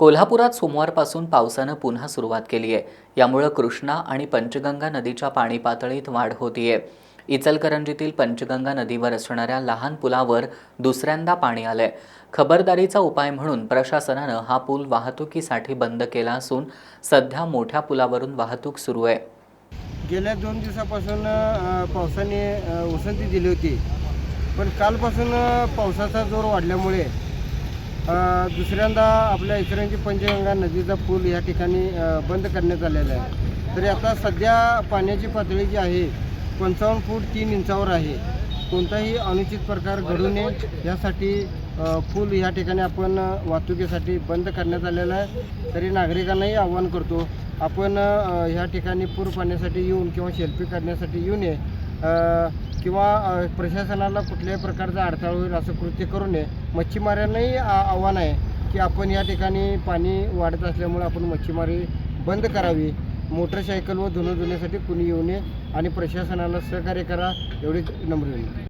कोल्हापुरात सोमवारपासून पावसानं पुन्हा सुरुवात केली आहे। यामुळे कृष्णा आणि पंचगंगा नदीच्या पाणी पातळीत वाढ होतीये। इचलकरंजीतील पंचगंगा नदीवर असणाऱ्या लहान पुलावर दुसऱ्यांदा पाणी आलंय। खबरदारीचा उपाय म्हणून प्रशासनानं हा पूल वाहतुकीसाठी बंद केला असून सध्या मोठ्या पुलावरून वाहतूक सुरू आहे। गेल्या 2 दिवसापासून पावसाने उसंती दिली होती, पण कालपासून पावसाचा जोर वाढल्यामुळे दुसऱ्यांदा आपल्या इचलकरंजी पंचगंगा नदीचा पूल या ठिकाणी बंद करण्यात आलेला आहे। तरी आता सध्या पाण्याची पातळी जी आहे 55 फूट 3 इंचावर आहे। कोणताही अनुचित प्रकार घडू नये यासाठी पूल या ठिकाणी आपण वाहतुकीसाठी बंद करण्यात आलेला आहे। तरी नागरिकांनाही आवाहन करतो, आपण ह्या ठिकाणी पूर पाण्यासाठी येऊन किंवा सेल्फी काढण्यासाठी येऊ नये किंवा प्रशासनाला कुठल्याही प्रकारचा अडथळा होईल असं कृत्य करू नये। मच्छीमारांनाही आव्हान आहे की आपण या ठिकाणी पाणी वाढत असल्यामुळे आपण मच्छीमारी बंद करावी। मोटरसायकल व धुण्यासाठी कुणी येऊ नये आणि प्रशासनाला सहकार्य करा एवढीच नम्र विनंती।